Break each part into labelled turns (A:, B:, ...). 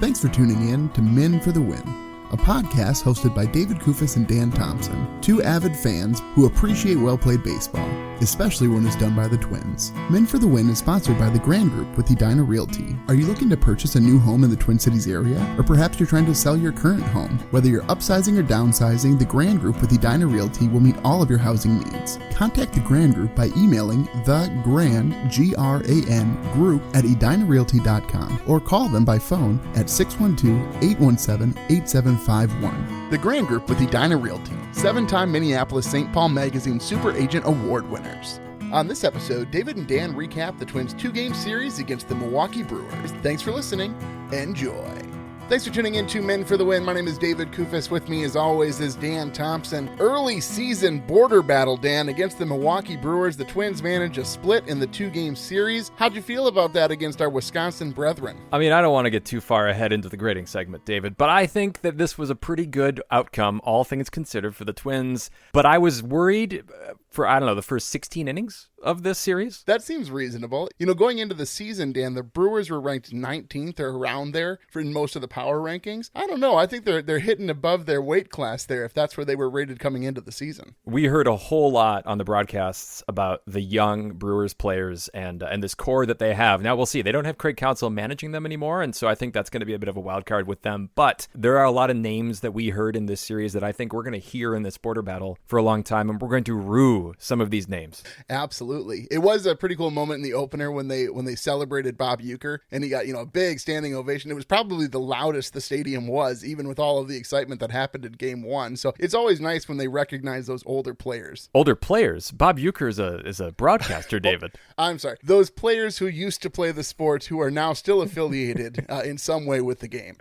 A: Thanks for tuning in to Men for the Win, a podcast hosted by David Kufis and Dan Thompson, two avid fans who appreciate well-played baseball, especially when it's done by the Twins. Men for the Win is sponsored by the Grand Group with Edina Realty. Are you looking to purchase a new home in the Twin Cities area? Or perhaps you're trying to sell your current home? Whether you're upsizing or downsizing, the Grand Group with Edina Realty will meet all of your housing needs. Contact the Grand Group by emailing thegran, G-R-A-N, group at edinarealty.com or call them by phone at 612-817-8751. The Grand Group with Edina Realty, 7-time Minneapolis-St. Paul Magazine Super Agent Award winners. On this episode, David and Dan recap the Twins' 2-game series against the Milwaukee Brewers. Thanks for listening. Enjoy. Thanks for tuning in to Men for the Win. My name is David Kufis. With me, as always, is Dan Thompson. Early season border battle, Dan, against the Milwaukee Brewers. The Twins managed a split in the 2-game series. How'd you feel about that against our Wisconsin brethren?
B: I mean, I don't want to get too far ahead into the grading segment, David, but I think that this was a pretty good outcome, all things considered, for the Twins. But I was worried for, the first 16 innings of this series.
A: That seems reasonable. You know, going into the season, Dan, the Brewers were ranked 19th or around there for most of the power rankings. I don't know. I think they're hitting above their weight class there if that's where they were rated coming into the season.
B: We heard a whole lot on the broadcasts about the young Brewers players and this core that they have. Now we'll see. They don't have Craig Counsell managing them anymore, and so I think that's going to be a bit of a wild card with them. But there are a lot of names that we heard in this series that I think we're going to hear in this border battle for a long time, and we're going to rue some of these names.
A: Absolutely. It was a pretty cool moment in the opener when they celebrated Bob Uecker, and he got, a big standing ovation. It was probably the loudest the stadium was, even with all of the excitement that happened in Game 1. So it's always nice when they recognize those older players.
B: Older players? Bob Uecker is a broadcaster, David.
A: I'm sorry. Those players who used to play the sport who are now still affiliated in some way with the game.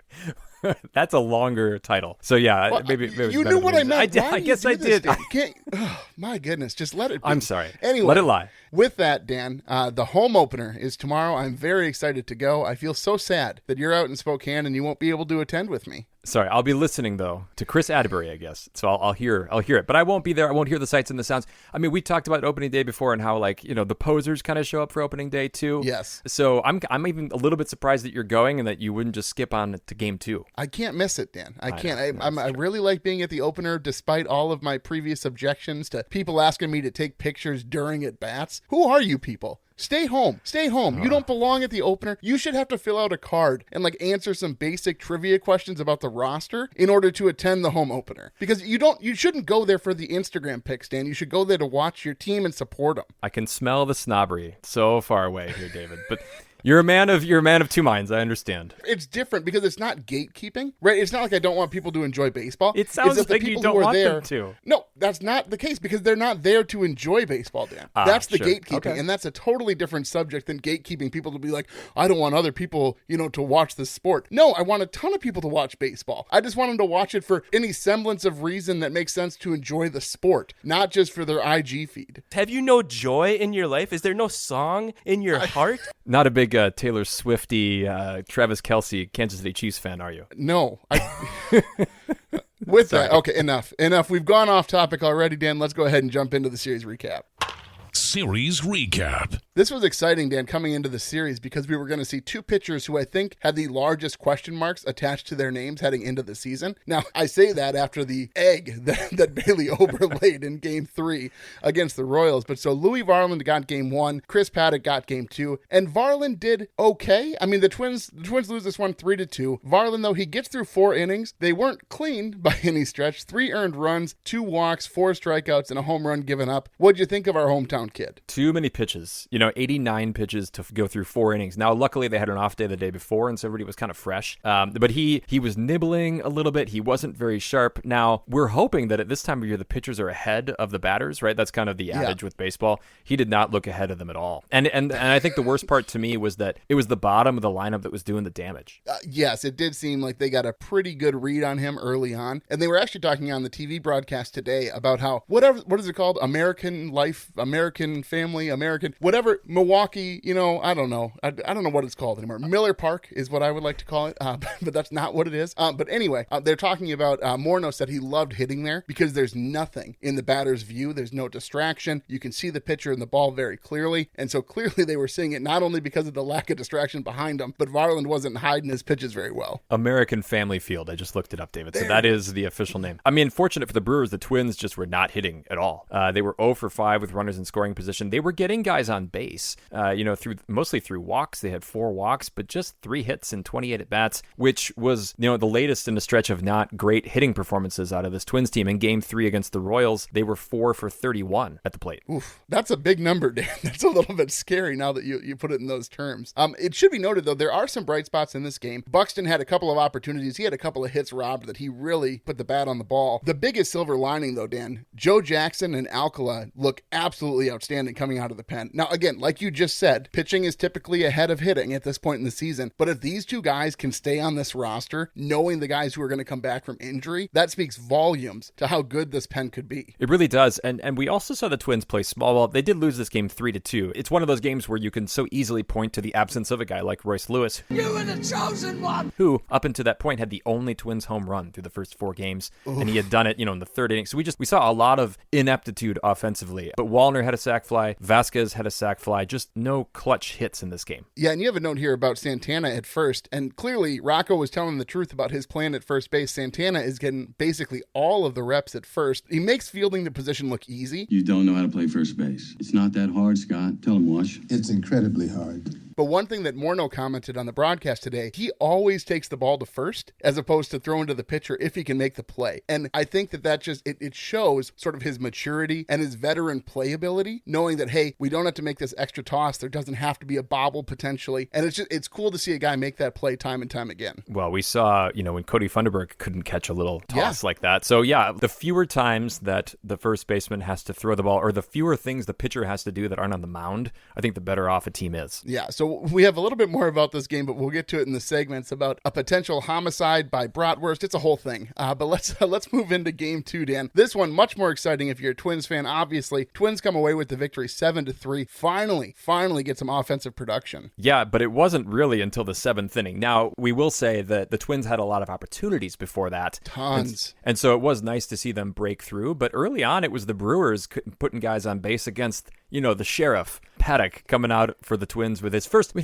B: That's a longer title. So yeah,
A: well,
B: maybe
A: you knew what I meant.
B: I guess I did.
A: My goodness, just let it be.
B: I'm sorry.
A: Anyway,
B: let it lie.
A: With that, Dan, the home opener is tomorrow. I'm very excited to go. I feel so sad that you're out in Spokane and you won't be able to attend with me.
B: Sorry, I'll be listening though to Chris Atterbury, I guess. So I'll hear it, but I won't be there. I won't hear the sights and the sounds. I mean, we talked about opening day before and how the posers kind of show up for opening day too.
A: Yes.
B: So I'm even a little bit surprised that you're going and that you wouldn't just skip on to Game 2.
A: I can't miss it, Dan. I can't. I really like being at the opener, despite all of my previous objections to people asking me to take pictures during at bats. Who are you people? Stay home. Stay home. You don't belong at the opener. You should have to fill out a card and answer some basic trivia questions about the roster in order to attend the home opener. Because you shouldn't go there for the Instagram pics, Dan. You should go there to watch your team and support them.
B: I can smell the snobbery so far away here, David. But You're a man of two minds. I understand.
A: It's different because it's not gatekeeping, right? It's not like I don't want people to enjoy baseball.
B: It sounds like you don't want them to.
A: No, that's not the case because they're not there to enjoy baseball, Dan. That's the gatekeeping, okay. And that's a totally different subject than gatekeeping people to be like, I don't want other people, to watch this sport. No, I want a ton of people to watch baseball. I just want them to watch it for any semblance of reason that makes sense to enjoy the sport, not just for their IG feed.
C: Have you no joy in your life? Is there no song in your heart?
B: Not a big Taylor Swifty, Travis Kelce, Kansas City Chiefs fan, are you?
A: No. With that, okay, enough. We've gone off topic already, Dan. Let's go ahead and jump into the series recap.
D: Series recap.
A: This was exciting, Dan, coming into the series because we were going to see two pitchers who I think had the largest question marks attached to their names heading into the season. Now, I say that after the egg that Bailey overlaid in Game 3 against the Royals. But so Louie Varland got Game 1, Chris Paddock got Game 2, and Varland did okay. I mean, the Twins lose this one 3-2. Varland, though, he gets through 4 innings. They weren't clean by any stretch. 3 earned runs, 2 walks, 4 strikeouts, and a home run given up. What'd you think of our hometown kid?
B: Too many pitches. 89 pitches to go through 4 innings. Now, luckily, they had an off day the day before, and so everybody was kind of fresh. But he was nibbling a little bit. He wasn't very sharp. Now, we're hoping that at this time of year, the pitchers are ahead of the batters, right? That's kind of the adage with baseball. He did not look ahead of them at all. And I think the worst part to me was that it was the bottom of the lineup that was doing the damage.
A: Yes, it did seem like they got a pretty good read on him early on. And they were actually talking on the TV broadcast today about how, what is it called? American American family, American, whatever, Milwaukee, I don't know. I don't know what it's called anymore. Miller Park is what I would like to call it, but that's not what it is. But anyway, they're talking about, Morneau said he loved hitting there because there's nothing in the batter's view. There's no distraction. You can see the pitcher and the ball very clearly. And so clearly they were seeing it not only because of the lack of distraction behind him, but Varland wasn't hiding his pitches very well.
B: American Family Field. I just looked it up, David. So that is the official name. I mean, fortunate for the Brewers, the Twins just were not hitting at all. They were 0 for 5 with runners in scoring position. They were getting guys on base, mostly through walks. They had 4 walks, but just 3 hits and 28 at-bats, which was, the latest in a stretch of not great hitting performances out of this Twins team. In Game 3 against the Royals, they were 4 for 31 at the plate.
A: Oof, that's a big number, Dan. That's a little bit scary now that you put it in those terms. It should be noted, though, there are some bright spots in this game. Buxton had a couple of opportunities. He had a couple of hits robbed that he really put the bat on the ball. The biggest silver lining, though, Dan, Joe Jackson and Alcala look absolutely outstanding coming out of the pen. Now, again, like you just said, pitching is typically ahead of hitting at this point in the season. But if these two guys can stay on this roster, knowing the guys who are going to come back from injury, that speaks volumes to how good this pen could be.
B: It really does. And we also saw the Twins play small ball. They did lose this game 3-2. It's one of those games where you can so easily point to the absence of a guy like Royce Lewis. You were the chosen one! Who, up until that point, had the only Twins home run through the first 4 games. Oof. And he had done it, in the 3rd inning. So we saw a lot of ineptitude offensively. But Wallner had a sac fly. Vasquez had a sac fly. Just no clutch hits in this game.
A: Yeah, and you have a note here about Santana at first. And clearly, Rocco was telling the truth about his plan at first base. Santana is getting basically all of the reps at first. He makes fielding the position look easy.
E: You don't know how to play first base. It's not that hard, Scott. Tell him, Wash.
F: It's incredibly hard.
A: But one thing that Morneau commented on the broadcast today, he always takes the ball to first as opposed to throwing to the pitcher if he can make the play. And I think that just, it shows sort of his maturity and his veteran playability, knowing that, hey, we don't have to make this extra toss. There doesn't have to be a bobble potentially. And it's cool to see a guy make that play time and time again.
B: Well, we saw, when Cody Funderburg couldn't catch a little toss like that. So yeah, the fewer times that the first baseman has to throw the ball, or the fewer things the pitcher has to do that aren't on the mound, I think the better off a team is.
A: Yeah, so we have a little bit more about this game, but we'll get to it in the segments about a potential homicide by Bratwurst. It's a whole thing. But let's move into Game 2, Dan. This one much more exciting if you're a Twins fan. Obviously, Twins come away with the victory 7-3. Finally get some offensive production.
B: Yeah, but it wasn't really until the 7th inning. Now, we will say that the Twins had a lot of opportunities before that.
A: Tons.
B: And so it was nice to see them break through. But early on, it was the Brewers putting guys on base against, the sheriff. Paddock coming out for the Twins with his first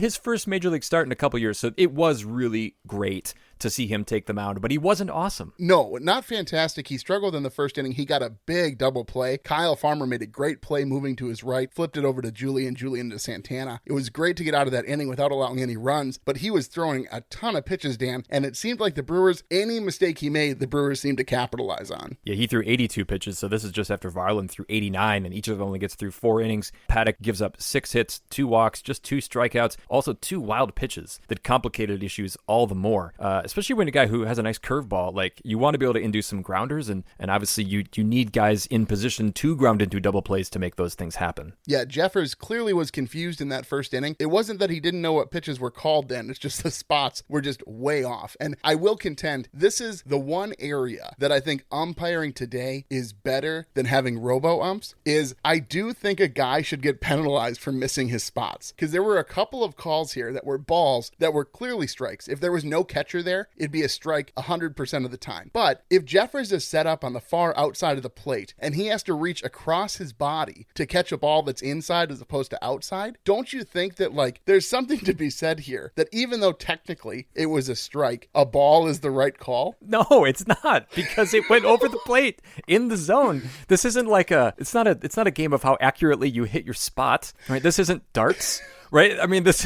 B: major league start in a couple years. So it was really great to see him take the mound, but he wasn't awesome.
A: No, not fantastic. He struggled in the first inning. He got a big double play. Kyle Farmer made a great play moving to his right, flipped it over to Julien to Santana. It was great to get out of that inning without allowing any runs, but he was throwing a ton of pitches, Dan, and it seemed like the Brewers, any mistake he made, the Brewers seemed to capitalize on.
B: Yeah, he threw 82 pitches, so this is just after Varland threw 89, and each of them only gets through 4 innings. Paddock gives up 6 hits, 2 walks, just 2 strikeouts, also 2 wild pitches that complicated issues all the more, especially when a guy who has a nice curveball, like you want to be able to induce some grounders, and obviously you need guys in position to ground into double plays to make those things happen.
A: Yeah, Jeffers clearly was confused in that first inning. It wasn't that he didn't know what pitches were called then, it's just the spots were just way off. And I will contend, this is the one area that I think umpiring today is better than having robo-umps, is I do think a guy should get penalized for missing his spots. Because there were a couple of calls here that were balls that were clearly strikes. If there was no catcher there, it'd be a strike 100% of the time. But if Jeffers is set up on the far outside of the plate and he has to reach across his body to catch a ball that's inside as opposed to outside, don't you think that there's something to be said here that even though technically it was a strike, a ball is the right call?
B: No, it's not, because it went over the plate in the zone. This isn't it's not a game of how accurately you hit your spot, right? This isn't darts. Right? I mean, this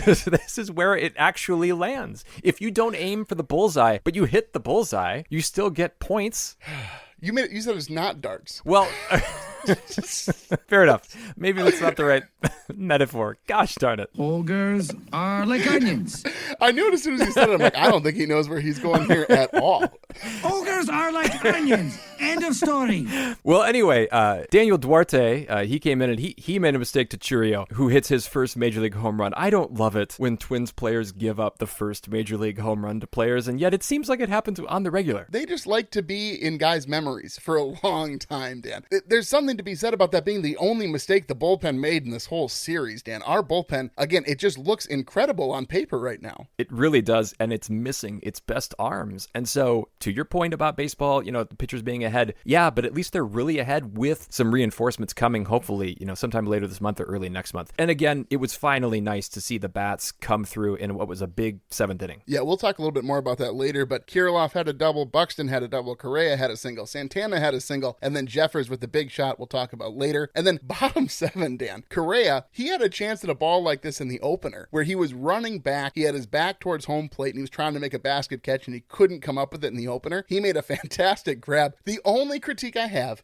B: is where it actually lands. If you don't aim for the bullseye, but you hit the bullseye, you still get points.
A: You said it's not darts.
B: Well, fair enough. Maybe that's not the right metaphor. Gosh darn it.
F: Ogres are like onions.
A: I knew it as soon as he said it. I'm like, I don't think he knows where he's going here at all.
F: Ogres are like onions. End of story.
B: Well, anyway, Daniel Duarte, he came in and he made a mistake to Churio, who hits his first Major League home run. I don't love it when Twins players give up the first Major League home run to players, and yet it seems like it happens on the regular.
A: They just like to be in guys' memories for a long time, Dan. There's something to be said about that being the only mistake the bullpen made in this whole series, Dan. Our bullpen, again, it just looks incredible on paper right now.
B: It really does, and it's missing its best arms. And so, to your point about baseball, the pitchers being ahead, yeah, but at least they're really ahead with some reinforcements coming, hopefully, sometime later this month or early next month. And again, it was finally nice to see the bats come through in what was a big 7th inning.
A: Yeah, we'll talk a little bit more about that later, but Kirilloff had a double, Buxton had a double, Correa had a single, Santana had a single, and then Jeffers with the big shot we'll talk about later. And then bottom 7, Dan. Correa, he had a chance at a ball like this in the opener, where he was running back, he had his back towards home plate, and he was trying to make a basket catch, and he couldn't come up with it in the opener. He made a fantastic grab. The only critique I have,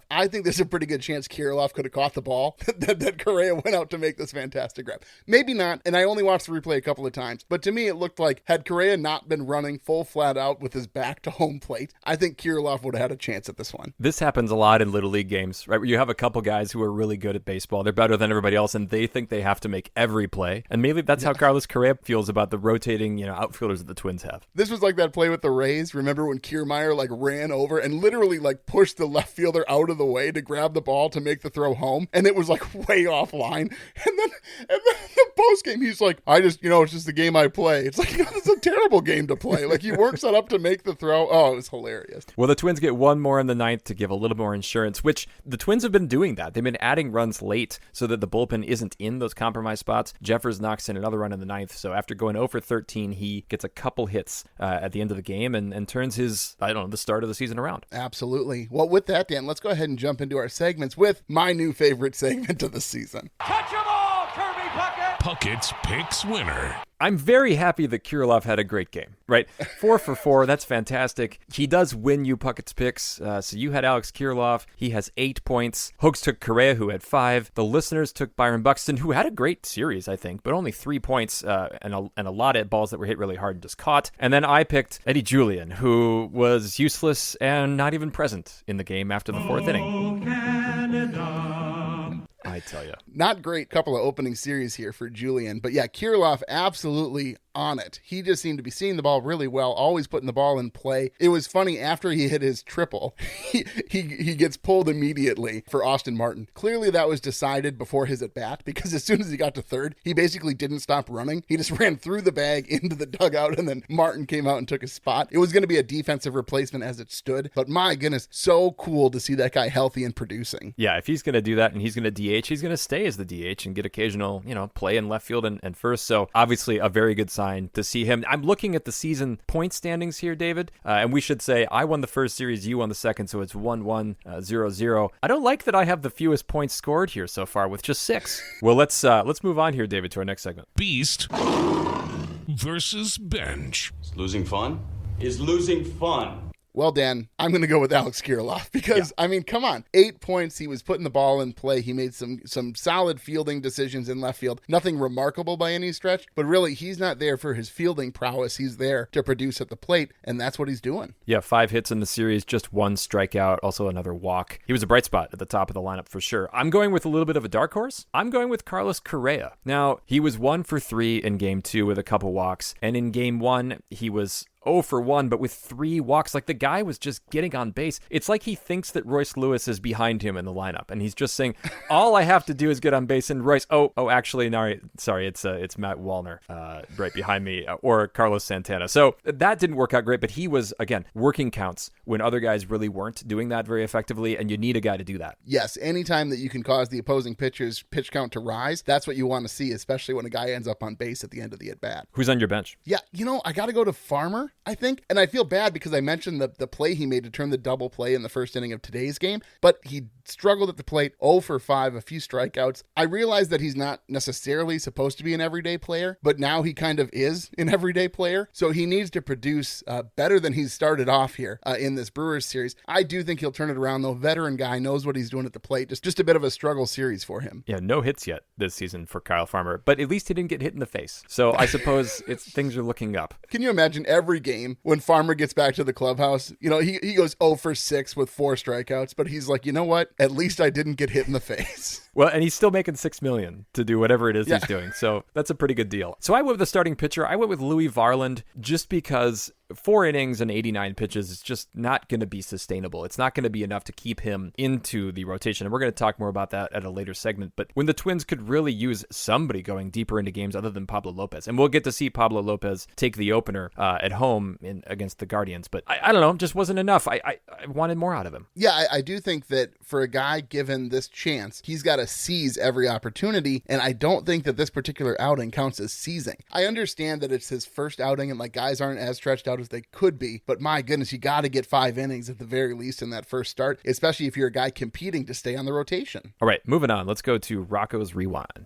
A: I think there's a pretty good chance Kirilloff could have caught the ball that Correa went out to make this fantastic grab. Maybe not, and I only watched the replay a couple of times, but to me it looked like had Correa not been running full flat out with his back to home plate, I think Kirilloff would have had a chance at this one.
B: This happens a lot in Little League games, right? Where you have a couple guys who are really good at baseball. They're better than everybody else, and they think they have to make every play. And maybe that's how Carlos Correa feels about the rotating, outfielders that the Twins have.
A: This was like that play with the Rays. Remember when Kiermaier ran over and literally pushed the left fielder out of the way to grab the ball to make the throw home, and it was way offline. And then the post game, he's like, I just, it's just the game I play. It's like, it's a terrible game to play. You weren't set up to make the throw. Oh, it was hilarious.
B: Well, the Twins get one more in the 9th to give a little more insurance, which the Twins have been doing that. They've been adding runs late so that the bullpen isn't in those compromised spots. Jeffers knocks in another run in the 9th. So after going 0 for 13, he gets a couple hits at the end of the game and turns his, the start of the season around.
A: Absolutely. Well, with that, Dan, let's go ahead and jump into our segments with my new favorite segment of the season.
G: Catch 'em all, Kirby Puckett!
D: Puckett's Picks Winner.
B: I'm very happy that Kirilloff had a great game, right? 4 for 4, that's fantastic. He does win you Puckett's picks. So you had Alex Kirilloff. He has 8 points. Hoax took Correa, who had 5. The listeners took Byron Buxton, who had a great series, I think, but only 3 points and a lot of balls that were hit really hard and just caught. And then I picked Eddie Julien, who was useless and not even present in the game after the 4th inning.
G: Canada.
B: I tell you.
A: Not great couple of opening series here for Julien, but yeah, Kirilloff absolutely on it. He just seemed to be seeing the ball really well, always putting the ball in play. It was funny, after he hit his triple, he gets pulled immediately for Austin Martin. Clearly that was decided before his at-bat, because as soon as he got to third, he basically didn't stop running. He just ran through the bag into the dugout, and then Martin came out and took his spot. It was going to be a defensive replacement as it stood, but my goodness, so cool to see that guy healthy and producing.
B: Yeah, if he's going to do that and he's going to DH, he's going to stay as the DH and get occasional, play in left field and first. So obviously a very good sign to see him. I'm looking at the season point standings here, David, and we should say I won the first series, you won the second, so it's 1-1, 0-0. I don't like that I have the fewest points scored here so far with just 6. Well, let's move on here, David, to our next segment.
D: Beast versus Bench.
E: Is losing fun? Is losing fun?
A: Well, Dan, I'm going to go with Alex Kirilloff because, I mean, come on. 8 points. He was putting the ball in play. He made some solid fielding decisions in left field. Nothing remarkable by any stretch, but really, he's not there for his fielding prowess. He's there to produce at the plate, and that's what he's doing.
B: Yeah, 5 hits in the series, just 1 strikeout, also another walk. He was a bright spot at the top of the lineup for sure. I'm going with a little bit of a dark horse. I'm going with Carlos Correa. Now, he was 1 for 3 in Game 2 with a couple walks, and in Game 1, he was 0 for 1, but with 3 walks. Like, the guy was just getting on base. It's like he thinks that Royce Lewis is behind him in the lineup, and he's just saying, all I have to do is get on base, and Royce, actually, no, sorry, it's Matt Wallner right behind me, or Carlos Santana. So that didn't work out great, but he was, again, working counts when other guys really weren't doing that very effectively, and you need a guy to do that.
A: Yes, anytime that you can cause the opposing pitcher's pitch count to rise, that's what you want to see, especially when a guy ends up on base at the end of the at-bat.
B: Who's on your bench?
A: Yeah, I got to go to Farmer. I think. And I feel bad because I mentioned the play he made to turn the double play in the first inning of today's game, but he struggled at the plate, 0 for 5, a few strikeouts. I realize that he's not necessarily supposed to be an everyday player, but now he kind of is an everyday player. So he needs to produce better than he's started off here in this Brewers series. I do think he'll turn it around, though. Veteran guy, knows what he's doing at the plate. Just a bit of a struggle series for him.
B: Yeah, no hits yet this season for Kyle Farmer, but at least he didn't get hit in the face. So I suppose things are looking up.
A: Can you imagine every game when Farmer gets back to the clubhouse? You know, he goes 0 for 6 with 4 strikeouts, but he's like, you know what? At least I didn't get hit in the face.
B: Well, and he's still making $6 million to do whatever it is he's doing. So that's a pretty good deal. So I went with the starting pitcher. I went with Louie Varland just because 4 innings and 89 pitches is just not going to be sustainable. It's not going to be enough to keep him into the rotation. And we're going to talk more about that at a later segment. But when the Twins could really use somebody going deeper into games other than Pablo Lopez, and we'll get to see Pablo Lopez take the opener at home against the Guardians. But I don't know, it just wasn't enough. I wanted more out of him.
A: Yeah, I do think that for a guy given this chance, he's got to seize every opportunity. And I don't think that this particular outing counts as seizing. I understand that it's his first outing and like guys aren't as stretched out as they could be, but my goodness, you got to get 5 innings at the very least in that first start, especially if you're a guy competing to stay on the rotation.
B: All right, moving on. Let's go to Rocco's Rewind.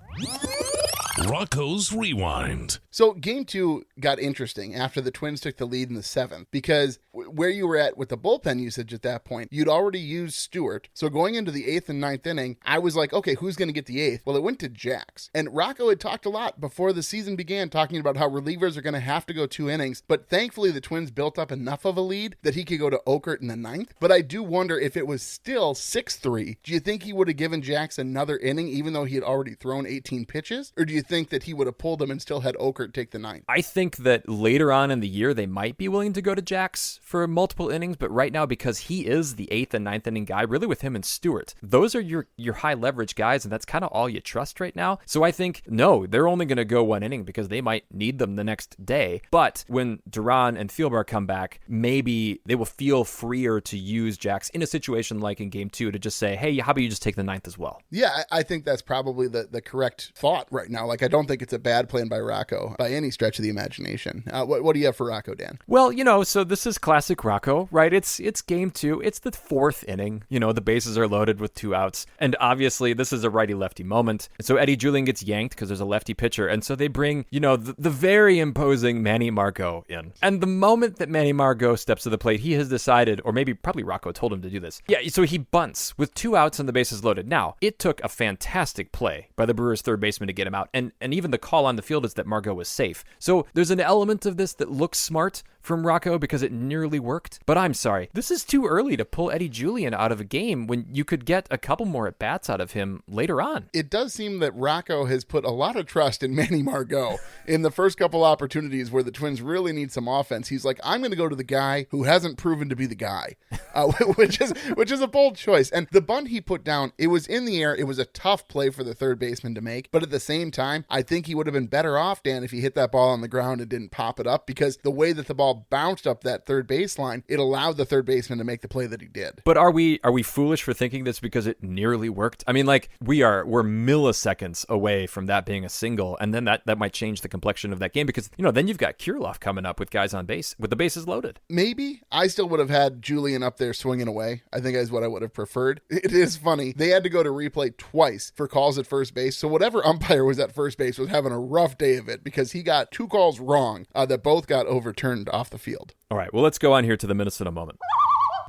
D: Rocco's Rewind.
A: So game 2 got interesting after the Twins took the lead in the 7th because where you were at with the bullpen usage at that point, you'd already used Stewart. So going into the 8th and 9th inning, I was like, okay, who's going to get the 8th? Well, it went to Jax. And Rocco had talked a lot before the season began talking about how relievers are going to have to go 2 innings. But thankfully, the Twins built up enough of a lead that he could go to Okert in the 9th. But I do wonder if it was still 6-3, do you think he would have given Jax another inning even though he had already thrown 18 pitches? Or do you think that he would have pulled him and still had Okert take the 9th?
B: I think that later on in the year, they might be willing to go to Jax for multiple innings, but right now, because he is the 8th and 9th inning guy, really with him and Stewart, those are your high leverage guys, and that's kind of all you trust right now. So I think, no, they're only going to go 1 inning because they might need them the next day. But when Duran and Thielbar come back, maybe they will feel freer to use Jax in a situation like in game 2 to just say, hey, how about you just take the 9th as well?
A: Yeah, I think that's probably the correct thought right now. Like, I don't think it's a bad plan by Rocco by any stretch of the imagination. What do you have for Rocco, Dan?
B: Well, so this is classic Rocco, right? It's game 2. It's the 4th inning. The bases are loaded with 2 outs. And obviously, this is a righty-lefty moment. And so Eddie Julien gets yanked because there's a lefty pitcher. And so they bring, the very imposing Manny Margot in. And the moment that Manny Margot steps to the plate, he has decided, or maybe probably Rocco told him to do this. Yeah, so he bunts with 2 outs and the bases loaded. Now, it took a fantastic play by the Brewers' third baseman to get him out. And even the call on the field is that Margot was safe. So there's an element of this that looks smart from Rocco because it nearly worked. But I'm sorry, this is too early to pull Eddie Julien out of a game when you could get a couple more at-bats out of him later on.
A: It does seem that Rocco has put a lot of trust in Manny Margot in the first couple opportunities where the Twins really need some offense. He's like, I'm going to go to the guy who hasn't proven to be the guy, which is a bold choice. And the bunt he put down, it was in the air. It was a tough play for the third baseman to make. But at the same time, I think he would have been better off, Dan, if he hit that ball on the ground and didn't pop it up, because the way that the ball bounced up that third baseline, it allowed the third baseman to make the play that he did.
B: But are we foolish for thinking this because it nearly worked? I mean, like, we're milliseconds away from that being a single, and then that might change the complexion of that game because, then you've got Kirilloff coming up with guys on base, with the bases loaded.
A: Maybe. I still would have had Julien up there swinging away. I think is what I would have preferred. It is funny. They had to go to replay twice for calls at first base, so whatever umpire was at first base was having a rough day of it because he got 2 calls wrong that both got overturned off the field.
B: All right, well, let's go on here to the Minnesota moment.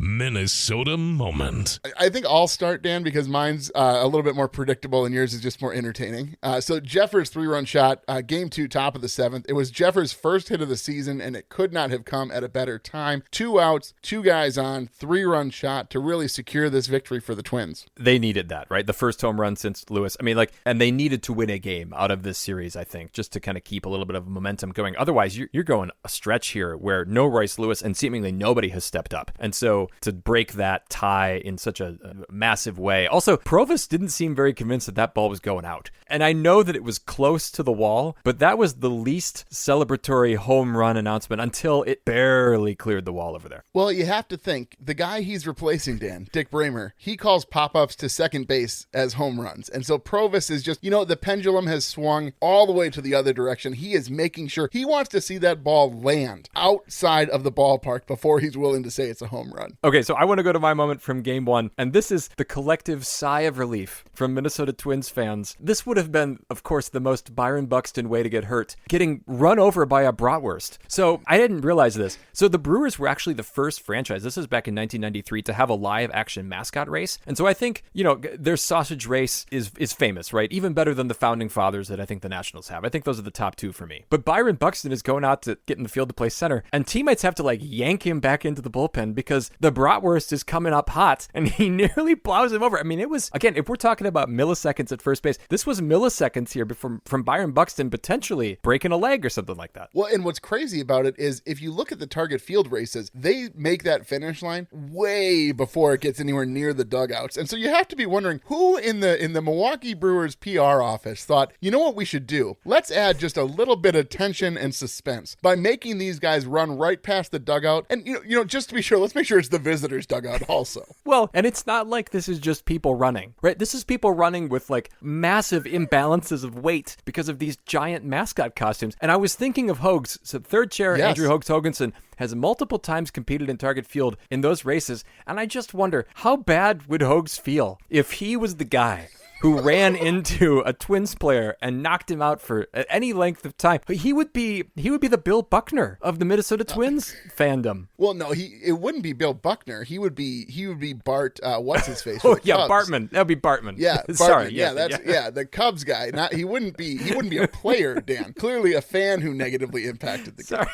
D: Minnesota moment.
A: I think I'll start, Dan, because mine's a little bit more predictable and yours is just more entertaining. So Jeffers' 3-run shot, game 2, top of the 7th. It was Jeffers' first hit of the season, and it could not have come at a better time. 2 outs, 2 guys on, 3-run shot to really secure this victory for the Twins.
B: They needed that, right? The first home run since Lewis. I mean, and they needed to win a game out of this series, I think, just to kind of keep a little bit of momentum going. Otherwise, you're going a stretch here where no Royce Lewis and seemingly nobody has stepped up. And so go to break that tie in such a massive way. Also, Provis didn't seem very convinced that that ball was going out. And I know that it was close to the wall, but that was the least celebratory home run announcement until it barely cleared the wall over there.
A: Well, you have to think, the guy he's replacing, Dan, Dick Bramer, he calls pop-ups to second base as home runs. And so Provis is just, the pendulum has swung all the way to the other direction. He is making sure he wants to see that ball land outside of the ballpark before he's willing to say it's a home run.
B: Okay, so I want to go to my moment from Game 1, and this is the collective sigh of relief from Minnesota Twins fans. This would have been, of course, the most Byron Buxton way to get hurt, getting run over by a Bratwurst. So I didn't realize this. So the Brewers were actually the first franchise, this is back in 1993, to have a live action mascot race. And so I think, their sausage race is famous, right? Even better than the founding fathers that I think the Nationals have. I think those are the top two for me. But Byron Buxton is going out to get in the field to play center, and teammates have to yank him back into the bullpen because the Bratwurst is coming up hot and he nearly plows him over. I mean, it was, again, if we're talking about milliseconds at first base, this was milliseconds here from Byron Buxton potentially breaking a leg or something like that.
A: Well, and what's crazy about it is if you look at the Target Field races, they make that finish line way before it gets anywhere near the dugouts. And so you have to be wondering who in the Milwaukee Brewers PR office thought, you know what we should do? Let's add just a little bit of tension and suspense by making these guys run right past the dugout. And, just to be sure, let's make sure it's the visitors' dugout also.
B: Well, and it's not like this is just people running, right? This is people running with massive imbalances of weight because of these giant mascot costumes. And I was thinking of Hogs. So third chair, yes. Andrew Hogs Hoganson has multiple times competed in Target Field in those races. And I just wonder, how bad would Hogs feel if he was the guy who ran into a Twins player and knocked him out for any length of time? He would be the Bill Buckner of the Minnesota Twins fandom.
A: Well, no, it wouldn't be Bill Buckner. He would be Bart. What's his face?
B: Oh yeah, Cubs. Bartman. That'd be Bartman.
A: Yeah, Bartman.
B: Sorry.
A: Yeah, the Cubs guy. He wouldn't be a player, Dan. Clearly a fan who negatively impacted the game.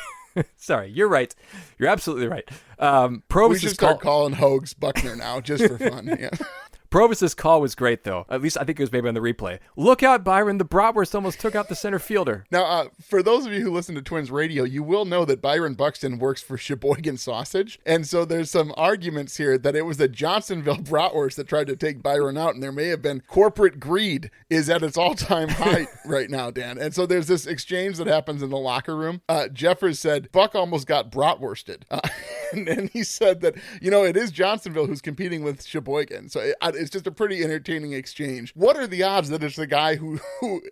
B: Sorry, you're right. You're absolutely right.
A: We should start calling Hogs Buckner now, just for fun. Yeah.
B: Provis's call was great, though. At least I think it was maybe on the replay. Look out, Byron. The Bratwurst almost took out the center fielder.
A: Now, for those of you who listen to Twins radio, you will know that Byron Buxton works for Sheboygan Sausage. And so there's some arguments here that it was the Johnsonville Bratwurst that tried to take Byron out. And there may have been corporate greed is at its all-time high right now, Dan. And so there's this exchange that happens in the locker room. Jeffers said, Buck almost got Bratwursted. And he said that, it is Johnsonville who's competing with Sheboygan. So it's just a pretty entertaining exchange. What are the odds that it's the guy who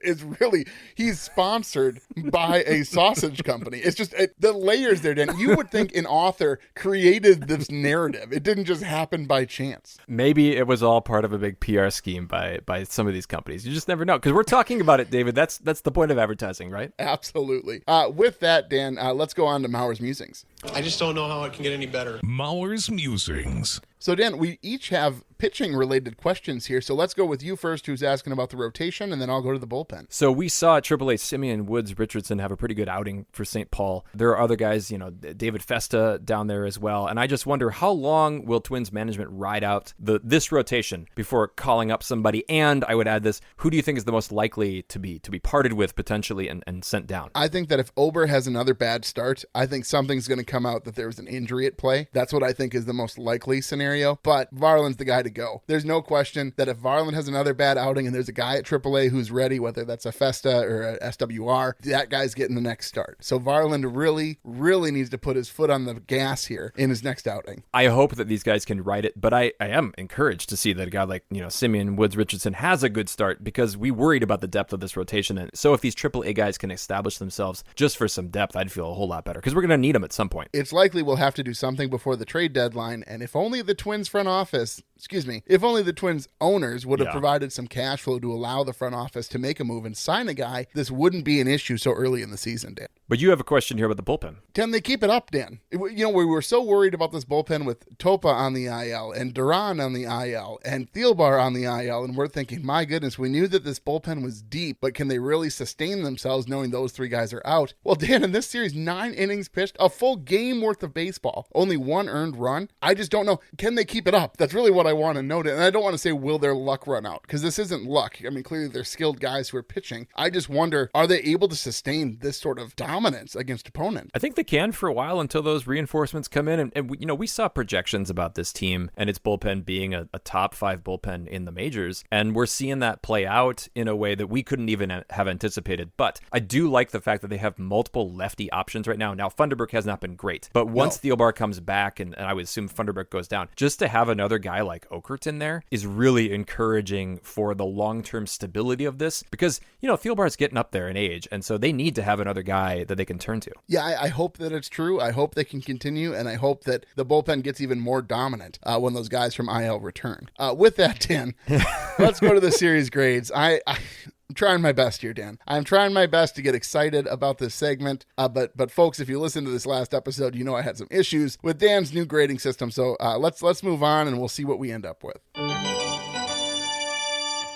A: is really, he's sponsored by a sausage company? It's just the layers there, Dan. You would think an author created this narrative. It didn't just happen by chance.
B: Maybe it was all part of a big PR scheme by some of these companies. You just never know. Because we're talking about it, David. That's the point of advertising, right?
A: Absolutely. With that, Dan, let's go on to Mauer's Musings.
H: I just don't know how it can get any better.
D: Mauer's Musings.
A: So, Dan, we each have pitching-related questions here. So let's go with you first, who's asking about the rotation, and then I'll go to the bullpen.
B: So we saw at AAA Simeon Woods Richardson have a pretty good outing for St. Paul. There are other guys, David Festa down there as well. And I just wonder, how long will Twins management ride out this rotation before calling up somebody? And I would add this, who do you think is the most likely to be parted with potentially and sent down?
A: I think that if Ober has another bad start, I think something's going to come out that there was an injury at play. That's what I think is the most likely scenario. But Varland's the guy to go. There's no question that if Varland has another bad outing and there's a guy at AAA who's ready, whether that's a Festa or a SWR, that guy's getting the next start. So Varland really, really needs to put his foot on the gas here in his next outing.
B: I hope that these guys can ride it, but I am encouraged to see that a guy like, Simeon Woods Richardson has a good start, because we worried about the depth of this rotation. And so if these AAA guys can establish themselves just for some depth, I'd feel a whole lot better, because we're going to need them at some point.
A: It's likely we'll have to do something before the trade deadline, and if only the Twins if only the Twins owners would have provided some cash flow to allow the front office to make a move and sign a guy, this wouldn't be an issue so early in the season, Dan.
B: But you have a question here about the bullpen.
A: Can they keep it up, Dan? We were so worried about this bullpen with Topa on the IL and Duran on the IL and Thielbar on the IL, and we're thinking, my goodness, we knew that this bullpen was deep, but can they really sustain themselves knowing those three guys are out? Well, Dan, in this series, 9 innings pitched, a full game worth of baseball, only 1 earned run. I just don't know. Can they keep it up? That's really what I I want to note. And I don't want to say, will their luck run out? Because this isn't luck. I mean, clearly they're skilled guys who are pitching. I just wonder, are they able to sustain this sort of dominance against opponents?
B: I think they can for a while until those reinforcements come in. And we saw projections about this team and its bullpen being a top 5 bullpen in the majors. And we're seeing that play out in a way that we couldn't even have anticipated. But I do like the fact that they have multiple lefty options right now. Now, Funderburk has not been great. But once Thielbar comes back, and I would assume Funderburk goes down, just to have another guy like Okert in there is really encouraging for the long-term stability of this. Because, Thielbar's getting up there in age. And so they need to have another guy that they can turn to.
A: Yeah, I hope that it's true. I hope they can continue. And I hope that the bullpen gets even more dominant when those guys from IL return. With that, Dan, let's go to the series grades. I'm trying my best here, Dan. I'm trying my best to get excited about this segment. But folks, if you listen to this last episode, I had some issues with Dan's new grading system. So let's move on and we'll see what we end up with.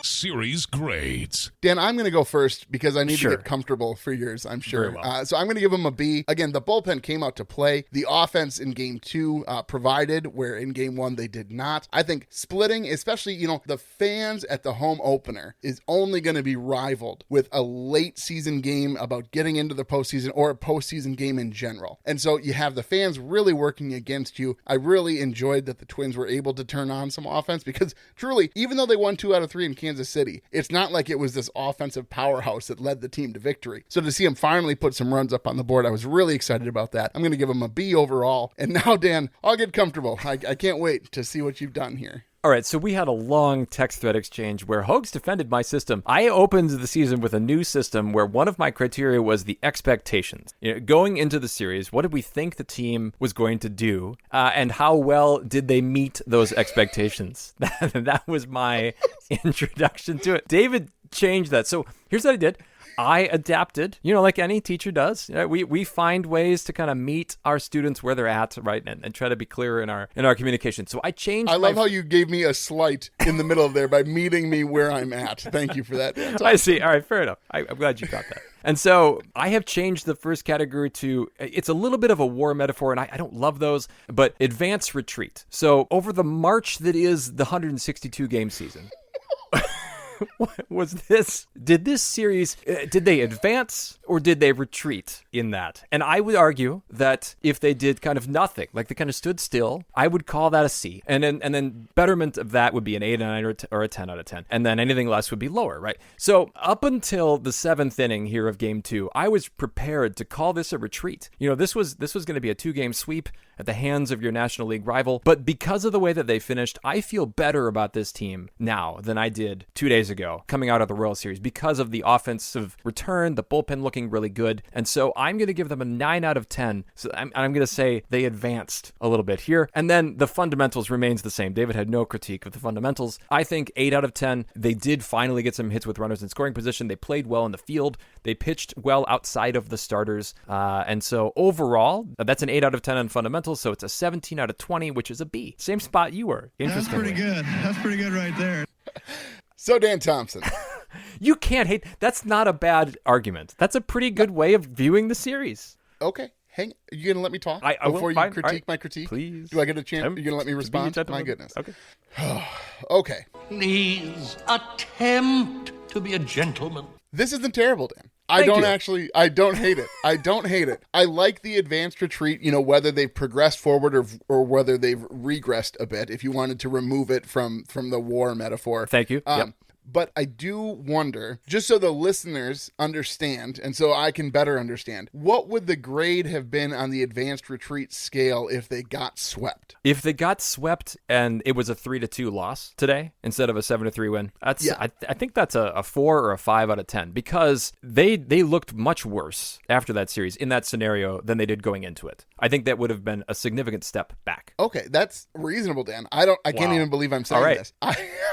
D: Series grades.
A: Dan, I'm going to go first because I need to get comfortable for yours, I'm sure.
B: Well.
A: So I'm going to give them a B. Again, the bullpen came out to play. The offense in Game 2 provided, where in Game 1 they did not. I think splitting, especially, the fans at the home opener is only going to be rivaled with a late season game about getting into the postseason or a postseason game in general. And so you have the fans really working against you. I really enjoyed that the Twins were able to turn on some offense because truly, even though they won 2 out of 3 in Kansas City, it's not like it was this offensive powerhouse that led the team to victory. So to see him finally put some runs up on the board, I was really excited about that. I'm going to give him a B overall. And now, Dan, I'll get comfortable. I can't wait to see what you've done here.
B: All right, so we had a long text thread exchange where Hogs defended my system. I opened the season with a new system where one of my criteria was the expectations. Going into the series, what did we think the team was going to do, and how well did they meet those expectations? That was my introduction to it. David changed that. So here's what I did. I adapted, like any teacher does. We find ways to kind of meet our students where they're at, right, and try to be clearer in our communication. So I changed.
A: I love how you gave me a slight in the middle of there by meeting me where I'm at. Thank you for that.
B: I see. All right, fair enough. I'm glad you got that. And so I have changed the first category to, it's a little bit of a war metaphor, and I don't love those, but advance retreat. So over the march that is the 162 game season. Did this series, did they advance or did they retreat in that? And I would argue that if they did kind of nothing, like they kind of stood still, I would call that a C. And then betterment of that would be an 8 out of 9 or a 10 out of 10. And then anything less would be lower, right? So up until the 7th inning here of Game 2, I was prepared to call this a retreat. This was going to be a 2-game sweep at the hands of your National League rival. But because of the way that they finished, I feel better about this team now than I did 2 days ago coming out of the World Series because of the offensive return, the bullpen looking really good. And so I'm going to give them a 9 out of 10. So I'm going to say they advanced a little bit here. And then the fundamentals remains the same. David had no critique of the fundamentals. I think 8 out of 10. They did finally get some hits with runners in scoring position. They played well in the field. They pitched well outside of the starters. And so overall, that's an 8 out of 10 on fundamentals. So it's a 17 out of 20, which is a B. Same spot you were.
F: That's pretty good. That's pretty good right there.
A: So Dan Thompson.
B: You can't hate. That's not a bad argument. That's a pretty good way of viewing the series.
A: Okay. Hang. Are you going to let me talk before you critique my critique?
B: Please.
A: Do I get a chance? Are you going to let me respond? My goodness.
B: Okay.
A: Okay.
G: Please attempt to be a gentleman.
A: This isn't terrible, Dan. I don't hate it. I don't hate it. I like the advanced retreat, whether they've progressed forward or whether they've regressed a bit, if you wanted to remove it from the war metaphor.
B: Thank you. Yep.
A: But I do wonder, just so the listeners understand, and so I can better understand, what would the grade have been on the advanced retreat scale if they got swept?
B: If they got swept and it was a 3-2 loss today instead of a 7-3 win, I think that's a 4 or a 5 out of 10 because they looked much worse after that series in that scenario than they did going into it. I think that would have been a significant step back.
A: Okay, that's reasonable, Dan. I can't even believe I'm saying this.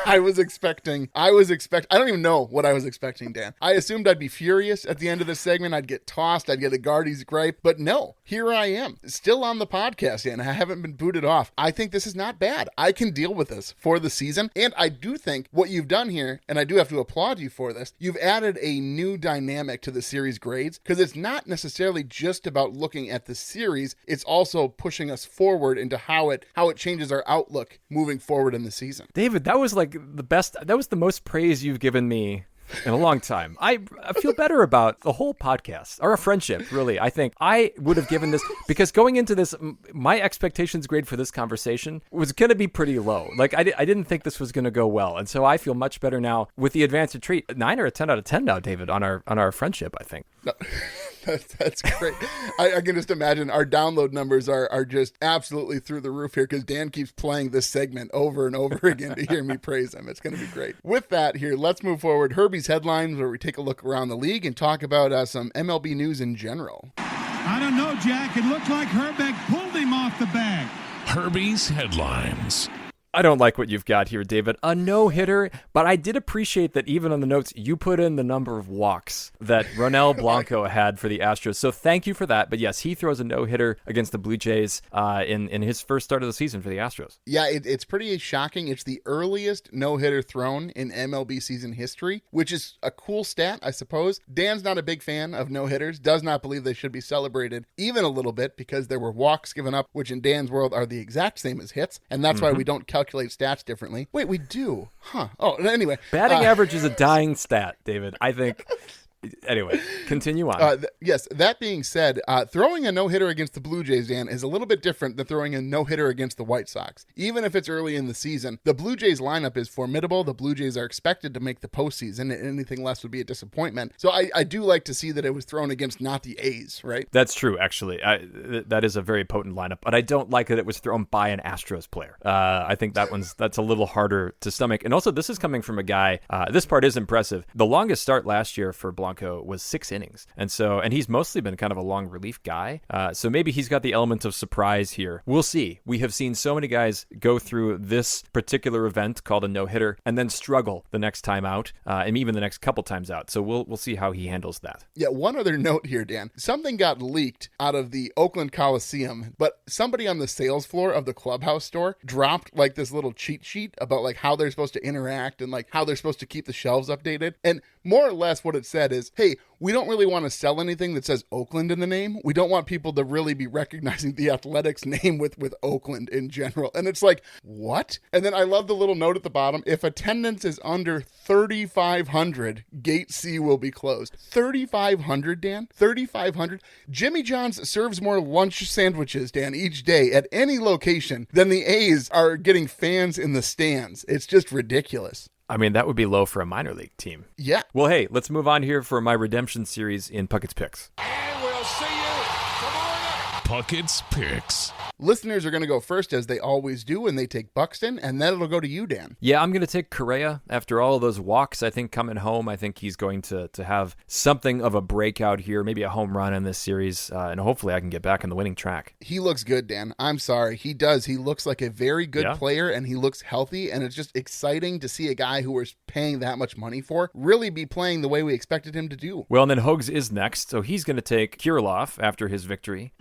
A: I was expecting I don't even know what I was expecting, Dan. I assumed I'd be furious at the end of the segment. I'd get tossed. I'd get a Guardy's gripe. But no, here I am, still on the podcast, and I haven't been booted off. I think this is not bad. I can deal with this for the season. And I do think what you've done here, and I do have to applaud you for this, you've added a new dynamic to the series grades, because it's not necessarily just about looking at the series. It's also pushing us forward into how it changes our outlook moving forward in the season.
B: David, that was like the best. That was the most praise you've given me in a long time. I feel better about the whole podcast, or a friendship, really. I think I would have given this, because going into this, my expectations grade for this conversation was going to be pretty low. Like, I didn't think this was going to go well. And so I feel much better now with the advanced treat. 9 or a 10 out of 10 now, David, on our friendship, I think.
A: No. That's great. I can just imagine our download numbers are just absolutely through the roof here, because Dan keeps playing this segment over and over again to hear me praise him. It's going to be great. With that, here, let's move forward. Herbie's Headlines, where we take a look around the league and talk about some MLB news in general.
F: I don't know, Jack. It looked like Herbeck pulled him off the bag.
D: Herbie's Headlines.
B: I don't like what you've got here, David. A no-hitter, but I did appreciate that even on the notes, you put in the number of walks that Ronel Blanco had for the Astros. So thank you for that. But yes, he throws a no-hitter against the Blue Jays in his first start of the season for the Astros.
A: Yeah, it's pretty shocking. It's the earliest no-hitter thrown in MLB season history, which is a cool stat, I suppose. Dan's not a big fan of no-hitters, does not believe they should be celebrated even a little bit, because there were walks given up, which in Dan's world are the exact same as hits, and that's why we don't calculate stats differently. Wait, we do? Huh. Oh, anyway.
B: Batting average is a dying stat, David. I think... Anyway, continue on.
A: Yes, that being said, throwing a no-hitter against the Blue Jays, Dan, is a little bit different than throwing a no-hitter against the White Sox. Even if it's early in the season, the Blue Jays lineup is formidable. The Blue Jays are expected to make the postseason, and anything less would be a disappointment. So I do like to see that it was thrown against not the A's, right?
B: That's true, actually. That is a very potent lineup, but I don't like that it was thrown by an Astros player. I think that's a little harder to stomach. And also, this is coming from a guy, this part is impressive. The longest start last year for Blanco was 6 innings. And he's mostly been kind of a long relief guy. So maybe he's got the element of surprise here. We'll see. We have seen so many guys go through this particular event called a no-hitter and then struggle the next time out, and even the next couple times out. So we'll see how he handles that.
A: Yeah, one other note here, Dan. Something got leaked out of the Oakland Coliseum, but somebody on the sales floor of the Clubhouse store dropped like this little cheat sheet about like how they're supposed to interact and like how they're supposed to keep the shelves updated. And more or less what it said is, hey, we don't really want to sell anything that says Oakland in the name. We don't want people to really be recognizing the Athletics name with Oakland in general. And it's like, what? And then I love the little note at the bottom. If attendance is under 3,500, Gate C will be closed. 3,500, Dan? 3,500? Jimmy John's serves more lunch sandwiches, Dan, each day at any location than the A's are getting fans in the stands. It's just ridiculous.
B: I mean, that would be low for a minor league team.
A: Yeah.
B: Well, hey, let's move on here for my redemption series in Puckett's Picks.
D: And we'll see you tomorrow. Puckett's Picks.
A: Listeners are going to go first, as they always do, and they take Buxton, and then it'll go to you, Dan.
B: Yeah, I'm going to take Correa. After all of those walks, I think coming home, I think he's going to have something of a breakout here, maybe a home run in this series, and hopefully I can get back on the winning track.
A: He looks good, Dan. I'm sorry. He does. He looks like a very good player, and he looks healthy, and it's just exciting to see a guy who we're paying that much money for really be playing the way we expected him to do.
B: Well, and then Hogs is next, so he's going to take Kirilloff after his victory.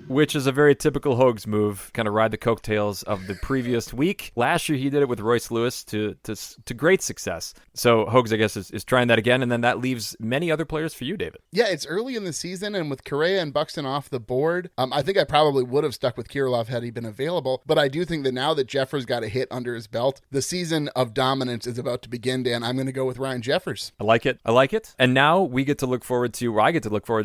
B: Which is a very typical Hogs move, kind of ride the coattails of the previous week. Last year, he did it with Royce Lewis to great success. So Hogs, I guess, is trying that again, and then that leaves many other players for you, David.
A: Yeah, it's early in the season, and with Correa and Buxton off the board, I think I probably would have stuck with Kirilloff had he been available, but I do think that now that Jeffers got a hit under his belt, the season of dominance is about to begin, Dan. I'm going to go with Ryan Jeffers.
B: I like it. And now I get to look forward to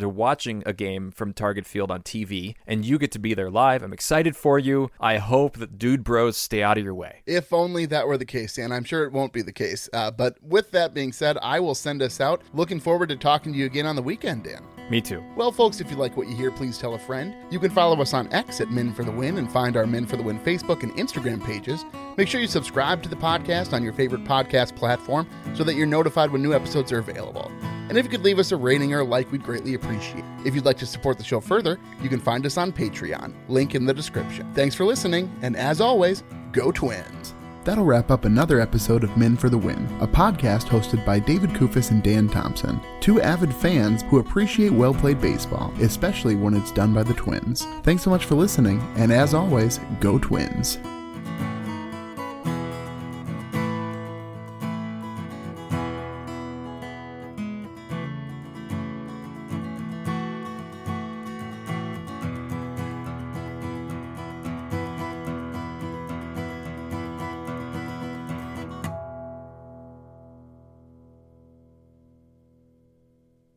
B: watching a game from Target Field on TV, and you get to be there live. I'm excited for you. I hope that Dude Bros stay out of your way.
A: If only that were the case, Dan. I'm sure it won't be the case. But with that being said, I will send us out. Looking forward to talking to you again on the weekend, Dan.
B: Me too.
A: Well, folks, if you like what you hear, please tell a friend. You can follow us on X at Men for the Win and find our Men for the Win Facebook and Instagram pages. Make sure you subscribe to the podcast on your favorite podcast platform so that you're notified when new episodes are available. And if you could leave us a rating or a like, we'd greatly appreciate it. If you'd like to support the show further, you can find us on Patreon. Link in the description. Thanks for listening, and as always, go Twins. That'll wrap up another episode of Men for the Win, a podcast hosted by David Kufis and Dan Thompson, two avid fans who appreciate well-played baseball, especially when it's done by the Twins. Thanks so much for listening, and as always, go Twins.